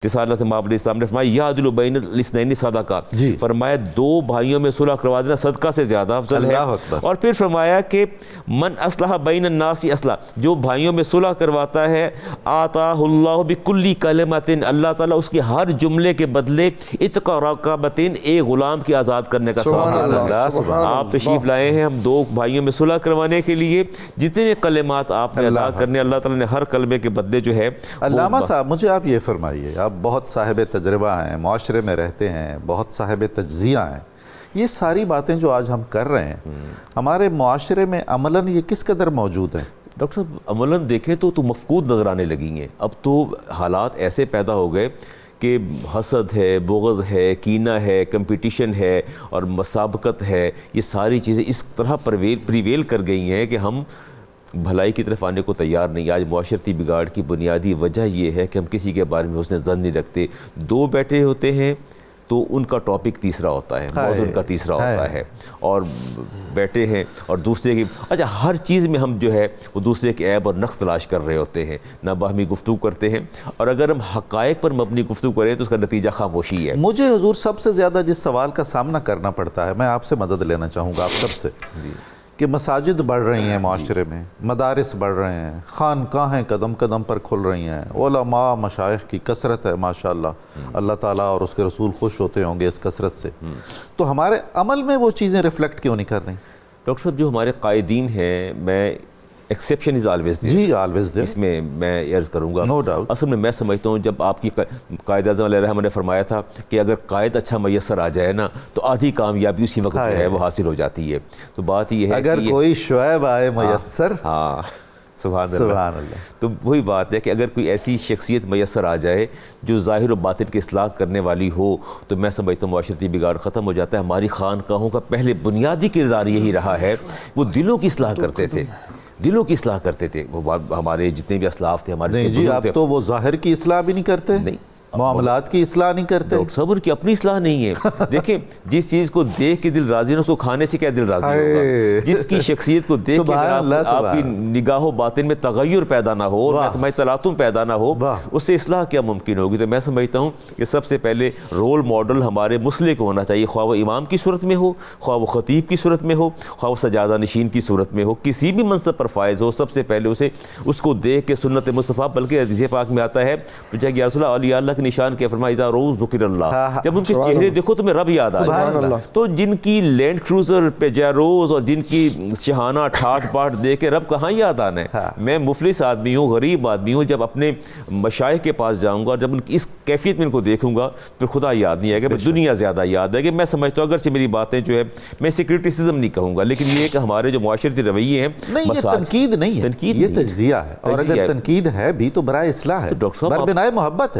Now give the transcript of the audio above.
رسالت مآب علیہ السلام نے فرمایا یعدل بین الاثنین صدقہ، فرمایا دو بھائیوں میں صلح کروا دینا صدقہ سے زیادہ افضل ہے۔ اور پھر فرمایا کہ من اصلح بین الناس اصلح، جو بھائیوں میں صلح کرواتا ہے آتاہ اللہ بکل کلمۃ، اللہ تعالیٰ اس کے ہر جملے کے بدلے عتق رقبۃ، ایک غلام کی آزاد کرنے کا ثواب دیتا ہے۔ آپ تشریف لائے ہیں ہم دو بھائیوں میں صلح کروانے کے لیے، جتنے کلمات آپ نے ادا کرنے اللہ تعالیٰ نے ہر کلمے کے بدلے جو ہے۔ علامہ صاحب مجھے آپ یہ فرمائیے، آپ بہت صاحب تجربہ ہیں، معاشرے میں رہتے ہیں، بہت صاحب تجزیہ ہیں، یہ ساری باتیں جو آج ہم کر رہے ہیں ہمارے معاشرے میں عملاً یہ کس قدر موجود ہیں؟ ڈاکٹر صاحب عملاً دیکھیں تو مفقود نظر آنے لگی ہیں۔ اب تو حالات ایسے پیدا ہو گئے کہ حسد ہے، بغض ہے، کینہ ہے، کمپٹیشن ہے اور مسابقت ہے، یہ ساری چیزیں اس طرح پریویل کر گئی ہیں کہ ہم بھلائی کی طرف آنے کو تیار نہیں۔ آج معاشرتی بگاڑ کی بنیادی وجہ یہ ہے کہ ہم کسی کے بارے میں حسن ظن نہیں رکھتے۔ دو بیٹھے ہوتے ہیں تو ان کا ٹاپک تیسرا ہوتا ہے، موضوع ان کا تیسرا ہوتا ہے، اور بیٹھے ہیں اور دوسرے کی ہر چیز میں ہم جو ہے وہ دوسرے کے عیب اور نقص تلاش کر رہے ہوتے ہیں، نہ باہمی گفتگو کرتے ہیں، اور اگر ہم حقائق پر مبنی گفتگو کریں تو اس کا نتیجہ خاموشی ہے۔ مجھے حضور سب سے زیادہ جس سوال کا سامنا کرنا پڑتا ہے، میں آپ سے مدد لینا چاہوں گا آپ سب سے، کہ مساجد بڑھ رہی ہیں معاشرے میں، مدارس بڑھ رہے ہیں، خانقاہیں قدم قدم پر کھل رہی ہیں، علماء مشائخ کی کثرت ہے ماشاءاللہ، اللہ تعالیٰ اور اس کے رسول خوش ہوتے ہوں گے اس کثرت سے، تو ہمارے عمل میں وہ چیزیں ریفلیکٹ کیوں نہیں کر رہی؟ ڈاکٹر صاحب جو ہمارے قائدین ہیں، میں ایکسیپشن از آلویز دیر، جی آلویز دیر، اس میں میں عرض کروں گا نو ڈاؤٹ۔ اصل میں سمجھتا ہوں جب آپ کی قائد اعظم علیہ الرحمہ نے فرمایا تھا کہ اگر قائد اچھا میسر آ جائے نا تو آدھی کامیابی اسی وقت جو ہے وہ حاصل ہو جاتی ہے۔ تو بات یہ ہے اگر کوئی شعیب آئے میسر، ہاں سبحان اللہ، تو وہی بات ہے کہ اگر کوئی ایسی شخصیت میسر آ جائے جو ظاہر و باطن کی اصلاح کرنے والی ہو تو میں سمجھتا ہوں معاشرتی بگاڑ ختم ہو جاتا ہے۔ ہماری خانقاہوں کا پہلے بنیادی کردار یہی رہا ہے، وہ دلوں کی اصلاح کرتے تھے، دلوں کی اصلاح کرتے تھے۔ وہ ہمارے جتنے بھی اسلاف تھے ہمارے، نہیں جی اب تو وہ ظاہر کی اصلاح بھی نہیں کرتے، نہیں معاملات کی اصلاح نہیں کرتے۔ ڈاکٹر صاحب ان کی اپنی اصلاح نہیں ہے۔ دیکھیں جس چیز کو دیکھ کے دل راضی نہ، اس کو کھانے سے کیا دل راضی ہوگا؟ جس کی شخصیت کو دیکھ کے آپ کی نگاہ و باطن میں تغیر پیدا نہ ہو، میں سمجھتا تلاطم پیدا نہ ہو، اس سے اصلاح کیا ممکن ہوگی؟ تو میں سمجھتا ہوں کہ سب سے پہلے رول ماڈل ہمارے مسلح کو ہونا چاہیے، خواہ وہ امام کی صورت میں ہو، خواہ وہ خطیب کی صورت میں ہو، خواہ وہ سجادہ نشین کی صورت میں ہو، کسی بھی منصب پر فائز ہو، سب سے پہلے اس کو دیکھ کے سنت مصطفیٰ، بلکہ حدیث پاک میں آتا ہے پوچھا کہ یا رسول اللہ اولیاء اللہ کے نشان کیا؟ فرمایا روز ذکر اللہ، جب ان کے چہرے دیکھو تمہیں رب یاد آئے۔ تو جن کی لینڈ کروزر پیجاروز اور جن کی شہانہ ٹھاٹ پاٹ دیکھ کے رب کہاں یاد آنا ہے؟ میں مفلس آدمی ہوں، غریب آدمی ہوں، جب اپنے مشائخ کے پاس جاؤں گا اور جب ان کی اس کیفیت میں ان کو دیکھوں گا پھر خدا یاد نہیں آئے گا، دنیا زیادہ یاد ہے کہ میں سمجھتا ہوں اگرچہ میری باتیں جو ہے میں اسے کرٹیسزم نہیں کہوں گا، لیکن یہ کہ ہمارے جو معاشرتی رویے ہیں، یہ تنقید نہیں ہے، یہ تجزیہ ہے، اور اگر تنقید ہے بھی تو برائے اصلاح ہے، بر بنائے محبت ہے۔